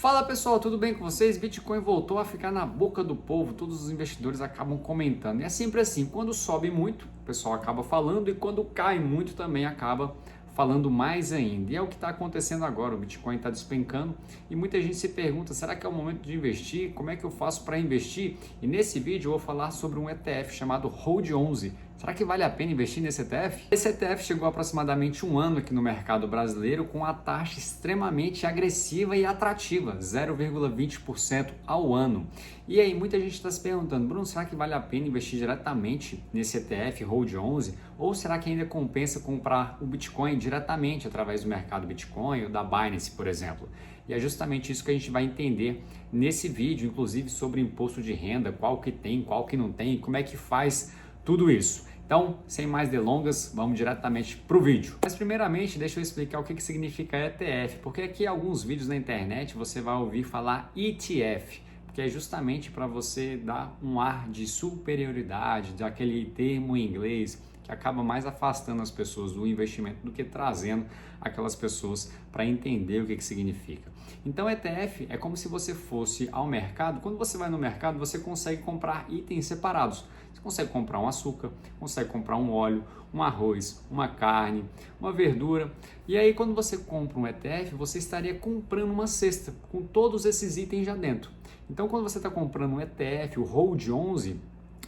Fala pessoal, tudo bem com vocês? Bitcoin voltou a ficar na boca do povo, todos os investidores acabam comentando. E é sempre assim, quando sobe muito, o pessoal acaba falando e quando cai muito também acaba falando mais ainda. E é o que está acontecendo agora, o Bitcoin está despencando e muita gente se pergunta, será que é o momento de investir? Como é que eu faço para investir? E nesse vídeo eu vou falar sobre um ETF chamado HOLD11. Será que vale a pena investir nesse ETF? Esse ETF chegou há aproximadamente um ano aqui no mercado brasileiro com a taxa extremamente agressiva e atrativa, 0,20% ao ano. E aí muita gente está se perguntando, Bruno, será que vale a pena investir diretamente nesse ETF HOLD11? Ou será que ainda compensa comprar o Bitcoin diretamente através do mercado Bitcoin ou da Binance, por exemplo? E é justamente isso que a gente vai entender nesse vídeo, inclusive sobre imposto de renda, qual que tem, qual que não tem, como é que faz tudo isso. Então, sem mais delongas, vamos diretamente para o vídeo. Mas primeiramente, deixa eu explicar o que significa ETF, porque aqui em alguns vídeos na internet você vai ouvir falar ETF, que é justamente para você dar um ar de superioridade, daquele termo em inglês que acaba mais afastando as pessoas do investimento do que trazendo aquelas pessoas para entender o que significa. Então, ETF é como se você fosse ao mercado. Quando você vai no mercado, você consegue comprar itens separados. Você consegue comprar um açúcar, consegue comprar um óleo, um arroz, uma carne, uma verdura. E aí, quando você compra um ETF, você estaria comprando uma cesta com todos esses itens já dentro. Então, quando você está comprando um ETF, o HOLD11,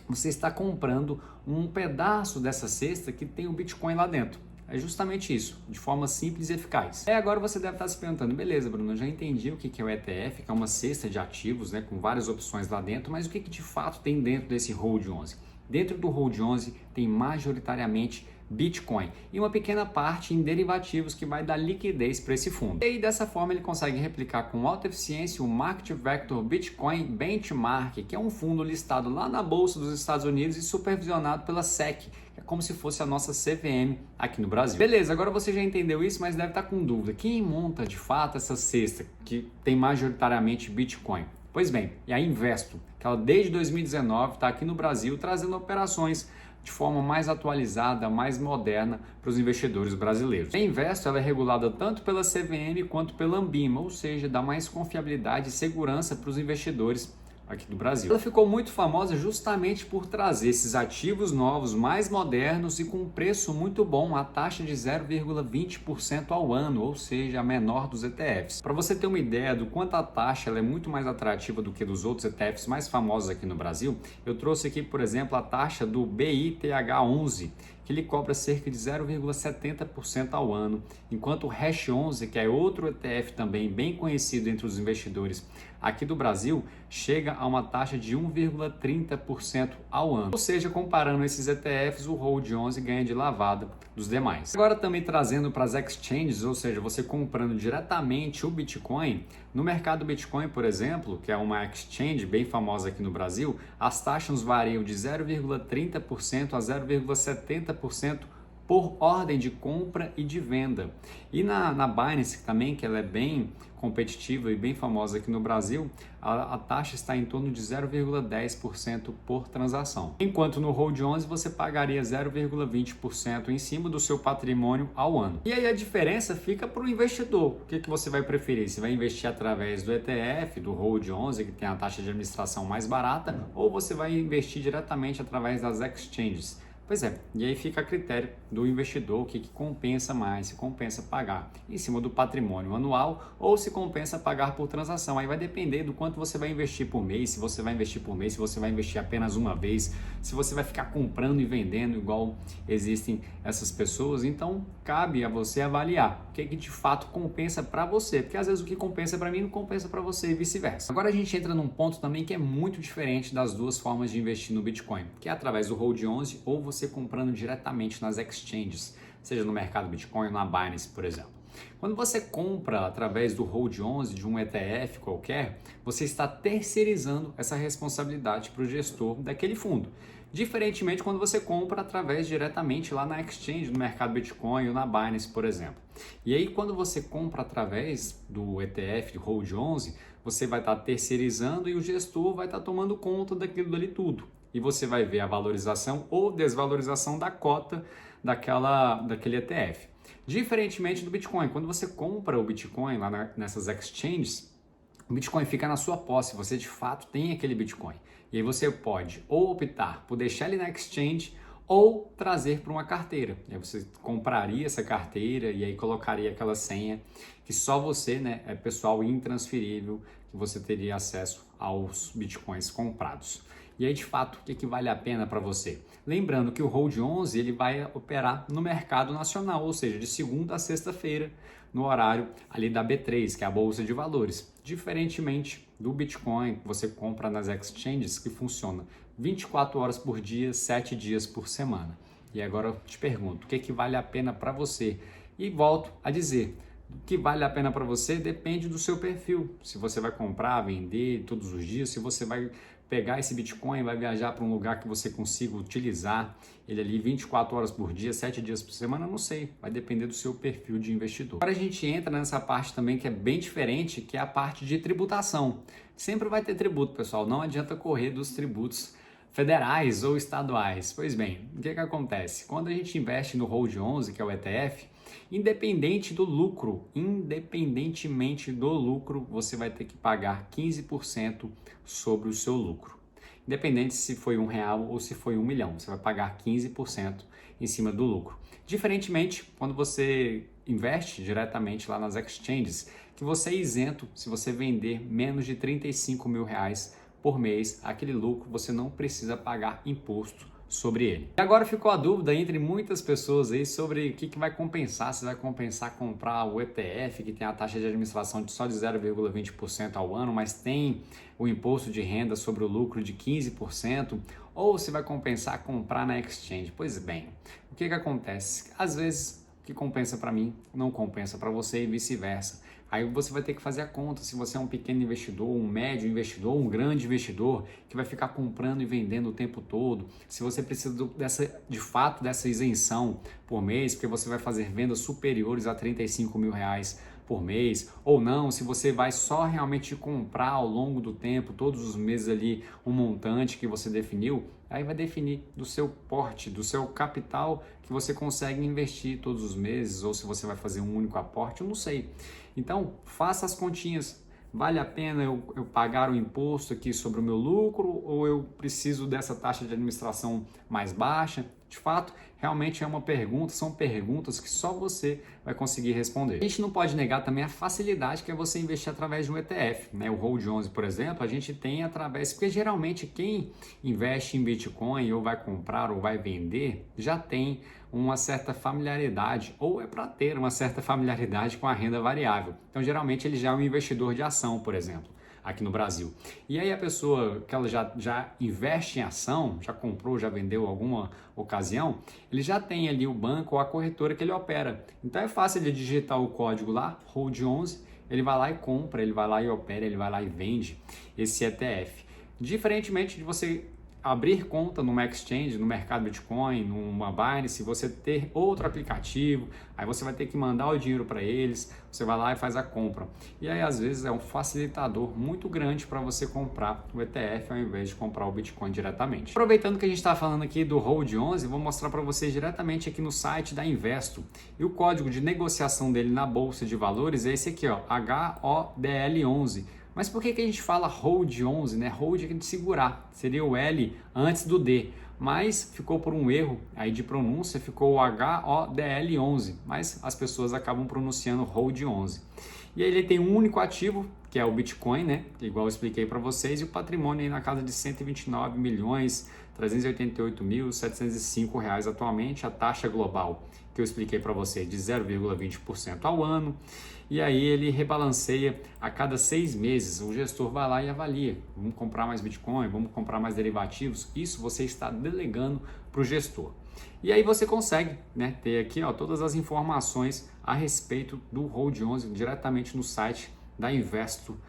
você está comprando um pedaço dessa cesta que tem o Bitcoin lá dentro. É justamente isso, de forma simples e eficaz. Agora você deve estar se perguntando, beleza, Bruno, eu já entendi o que é o ETF, que é uma cesta de ativos, né, com várias opções lá dentro, mas o que de fato tem dentro desse HOLD11? Dentro do HOLD11 tem majoritariamente Bitcoin e uma pequena parte em derivativos que vai dar liquidez para esse fundo. E aí, dessa forma ele consegue replicar com alta eficiência o Market Vector Bitcoin Benchmark, que é um fundo listado lá na Bolsa dos Estados Unidos e supervisionado pela SEC, que é como se fosse a nossa CVM aqui no Brasil. Beleza, agora você já entendeu isso, mas deve estar com dúvida. Quem monta de fato essa cesta que tem majoritariamente Bitcoin? Pois bem, é a Investo, que ela desde 2019 está aqui no Brasil trazendo operações de forma mais atualizada, mais moderna para os investidores brasileiros. A Investo ela é regulada tanto pela CVM quanto pela Anbima, ou seja, dá mais confiabilidade e segurança para os investidores aqui do Brasil. Ela ficou muito famosa justamente por trazer esses ativos novos, mais modernos e com um preço muito bom, a taxa de 0,20% ao ano, ou seja, a menor dos ETFs. Para você ter uma ideia do quanto a taxa ela é muito mais atrativa do que dos outros ETFs mais famosos aqui no Brasil, eu trouxe aqui, por exemplo, a taxa do BITH11, que ele cobra cerca de 0,70% ao ano, enquanto o Hash11, que é outro ETF também bem conhecido entre os investidores aqui do Brasil, chega a uma taxa de 1,30% ao ano. Ou seja, comparando esses ETFs, o HOLD11 ganha de lavada dos demais. Agora também trazendo para as exchanges, ou seja, você comprando diretamente o Bitcoin, no mercado Bitcoin, por exemplo, que é uma exchange bem famosa aqui no Brasil, as taxas variam de 0,30% a 0,70% por ordem de compra e de venda. E na Binance também, que ela é bem competitiva e bem famosa aqui no Brasil, a taxa está em torno de 0,10% por transação. Enquanto no HOLD11 você pagaria 0,20% em cima do seu patrimônio ao ano. E aí a diferença fica para o investidor. O que você vai preferir? Você vai investir através do ETF, do HOLD11, que tem a taxa de administração mais barata, ou você vai investir diretamente através das exchanges? Pois é, e aí fica a critério do investidor o que compensa mais, se compensa pagar em cima do patrimônio anual ou se compensa pagar por transação. Aí vai depender do quanto você vai investir por mês, se você vai investir por mês, se você vai investir apenas uma vez, se você vai ficar comprando e vendendo igual existem essas pessoas. Então cabe a você avaliar o que de fato compensa para você, porque às vezes o que compensa para mim não compensa para você e vice-versa. Agora a gente entra num ponto também que é muito diferente das duas formas de investir no Bitcoin, que é através do HOLD11 ou você comprando diretamente nas exchanges, seja no mercado Bitcoin ou na Binance, por exemplo. Quando você compra através do HOLD11 de um ETF qualquer, você está terceirizando essa responsabilidade para o gestor daquele fundo. Diferentemente quando você compra através diretamente lá na exchange, no mercado Bitcoin ou na Binance, por exemplo. E aí quando você compra através do ETF, do HOLD11, você vai estar terceirizando e o gestor vai estar tomando conta daquilo dali tudo. E você vai ver a valorização ou desvalorização da cota daquele ETF. Diferentemente do Bitcoin, quando você compra o Bitcoin lá nessas exchanges, o Bitcoin fica na sua posse, você de fato tem aquele Bitcoin. E aí você pode ou optar por deixar ele na exchange ou trazer para uma carteira. E aí você compraria essa carteira e aí colocaria aquela senha que só você, né, é pessoal intransferível, que você teria acesso aos Bitcoins comprados. E aí, de fato, o que vale a pena para você? Lembrando que o Hold 11 ele vai operar no mercado nacional, ou seja, de segunda a sexta-feira, no horário ali da B3, que é a Bolsa de Valores. Diferentemente do Bitcoin que você compra nas exchanges, que funciona 24 horas por dia, 7 dias por semana. E agora eu te pergunto, o que vale a pena para você? E volto a dizer, o que vale a pena para você depende do seu perfil. Se você vai comprar, vender todos os dias, se você vai pegar esse Bitcoin, vai viajar para um lugar que você consiga utilizar ele ali 24 horas por dia, 7 dias por semana, não sei, vai depender do seu perfil de investidor. Agora a gente entra nessa parte também que é bem diferente, que é a parte de tributação. Sempre vai ter tributo, pessoal, não adianta correr dos tributos federais ou estaduais. Pois bem, o que acontece? Quando a gente investe no Hold 11, que é o ETF, independentemente do lucro, você vai ter que pagar 15% sobre o seu lucro. Independente se foi R$1 ou se foi 1 milhão, você vai pagar 15% em cima do lucro. Diferentemente, quando você investe diretamente lá nas exchanges, que você é isento se você vender menos de R$35 mil por mês, aquele lucro você não precisa pagar imposto sobre ele. E agora ficou a dúvida entre muitas pessoas aí sobre o que vai compensar, se vai compensar comprar o ETF, que tem a taxa de administração de só de 0,20% ao ano, mas tem o imposto de renda sobre o lucro de 15%, ou se vai compensar comprar na exchange. Pois bem, o que acontece? Às vezes o que compensa para mim não compensa para você e vice-versa. Aí você vai ter que fazer a conta se você é um pequeno investidor, um médio investidor, um grande investidor que vai ficar comprando e vendendo o tempo todo. Se você precisa de fato dessa isenção por mês, porque você vai fazer vendas superiores a R$35 mil por mês, ou não, se você vai só realmente comprar ao longo do tempo, todos os meses ali, um montante que você definiu, aí vai definir do seu porte, do seu capital que você consegue investir todos os meses, ou se você vai fazer um único aporte, eu não sei. Então, faça as continhas. Vale a pena eu pagar o imposto aqui sobre o meu lucro ou eu preciso dessa taxa de administração mais baixa? De fato, realmente é uma pergunta, são perguntas que só você vai conseguir responder. A gente não pode negar também a facilidade que é você investir através de um ETF, né? O Hold 11, por exemplo, a gente tem através, porque geralmente quem investe em Bitcoin ou vai comprar ou vai vender já tem uma certa familiaridade ou é para ter uma certa familiaridade com a renda variável. Então, geralmente ele já é um investidor de ação, por exemplo, aqui no Brasil. E aí a pessoa que ela já investe em ação, já comprou, já vendeu alguma ocasião, ele já tem ali o banco ou a corretora que ele opera. Então é fácil de digitar o código lá, Hold 11, ele vai lá e compra, ele vai lá e opera, ele vai lá e vende esse ETF. Diferentemente de você abrir conta numa exchange, no mercado Bitcoin, numa Binance, você ter outro aplicativo, aí você vai ter que mandar o dinheiro para eles, você vai lá e faz a compra. E aí às vezes é um facilitador muito grande para você comprar o ETF ao invés de comprar o Bitcoin diretamente. Aproveitando que a gente está falando aqui do Hold 11, vou mostrar para vocês diretamente aqui no site da Investo. E o código de negociação dele na Bolsa de Valores é esse aqui, ó, HODL11. Mas por que a gente fala Hold 11, né? Hold é de segurar, seria o L antes do D, mas ficou por um erro aí de pronúncia, ficou o HODL 11, mas as pessoas acabam pronunciando Hold 11. E aí ele tem um único ativo, que é o Bitcoin, né? Igual eu expliquei para vocês, e o patrimônio aí na casa de 129 milhões 388.705 reais atualmente, a taxa global que eu expliquei para vocês de 0,20% ao ano. E aí ele rebalanceia a cada 6 meses, o gestor vai lá e avalia, vamos comprar mais Bitcoin, vamos comprar mais derivativos, isso você está delegando para o gestor. E aí você consegue, né, ter aqui, ó, todas as informações a respeito do Hold 11 diretamente no site da Investo.etf.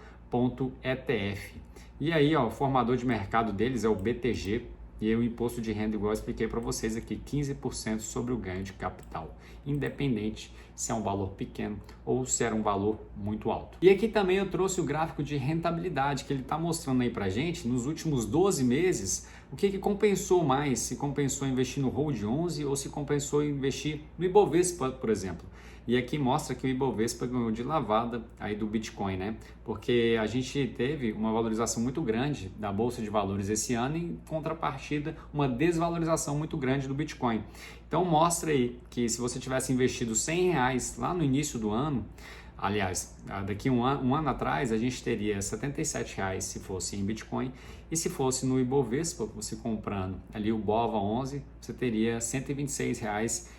E aí, ó, o formador de mercado deles é o BTG, e aí o imposto de renda, igual eu expliquei para vocês aqui, 15% sobre o ganho de capital, independente se é um valor pequeno ou se era um valor muito alto. E aqui também eu trouxe o gráfico de rentabilidade, que ele está mostrando aí para gente, nos últimos 12 meses, o que compensou mais, se compensou investir no Hold 11 ou se compensou investir no Ibovespa, por exemplo. E aqui mostra que o Ibovespa ganhou de lavada aí do Bitcoin, né? Porque a gente teve uma valorização muito grande da Bolsa de Valores esse ano, em contrapartida, uma desvalorização muito grande do Bitcoin. Então mostra aí que se você tivesse investido R$100 lá no início do ano, aliás, daqui um ano atrás, a gente teria R$77 se fosse em Bitcoin, e se fosse no Ibovespa, você comprando ali o BOVA11, você teria R$126,11.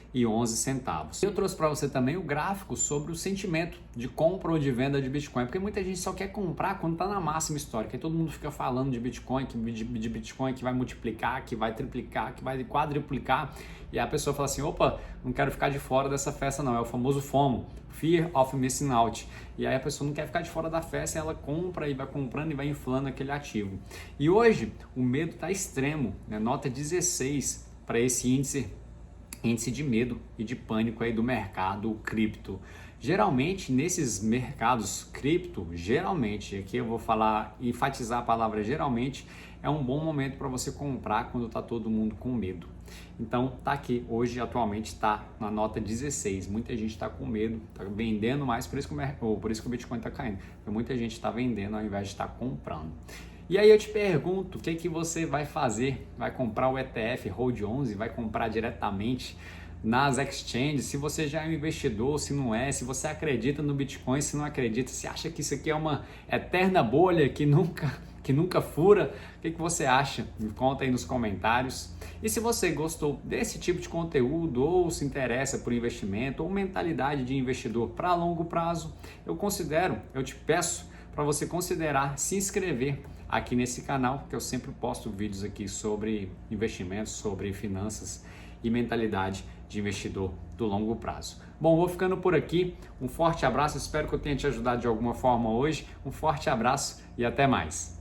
Eu trouxe para você também o gráfico sobre o sentimento de compra ou de venda de Bitcoin, porque muita gente só quer comprar quando está na máxima histórica, e todo mundo fica falando de Bitcoin, de Bitcoin que vai multiplicar, que vai triplicar, que vai quadruplicar, e a pessoa fala assim, opa, não quero ficar de fora dessa festa não, é o famoso FOMO, Fear of Missing Out. E aí a pessoa não quer ficar de fora da festa, ela compra e vai comprando e vai inflando aquele ativo. E hoje o medo está extremo, né? Nota 16 para esse índice de medo e de pânico aí do mercado cripto. Geralmente nesses mercados cripto, geralmente, aqui eu vou enfatizar a palavra geralmente, é um bom momento para você comprar quando está todo mundo com medo. Então tá aqui, hoje atualmente está na nota 16, muita gente está com medo, está vendendo mais, por isso que o Bitcoin está caindo, porque muita gente está vendendo ao invés de estar comprando. E aí eu te pergunto, o que você vai fazer? Vai comprar o ETF Hold 11? Vai comprar diretamente nas exchanges? Se você já é um investidor, se não é, se você acredita no Bitcoin, se não acredita, se acha que isso aqui é uma eterna bolha que nunca fura, o que você acha? Me conta aí nos comentários. E se você gostou desse tipo de conteúdo ou se interessa por investimento ou mentalidade de investidor para longo prazo, eu te peço para você considerar se inscrever aqui nesse canal, que eu sempre posto vídeos aqui sobre investimentos, sobre finanças e mentalidade de investidor do longo prazo. Bom, vou ficando por aqui. Um forte abraço, espero que eu tenha te ajudado de alguma forma hoje. Um forte abraço e até mais.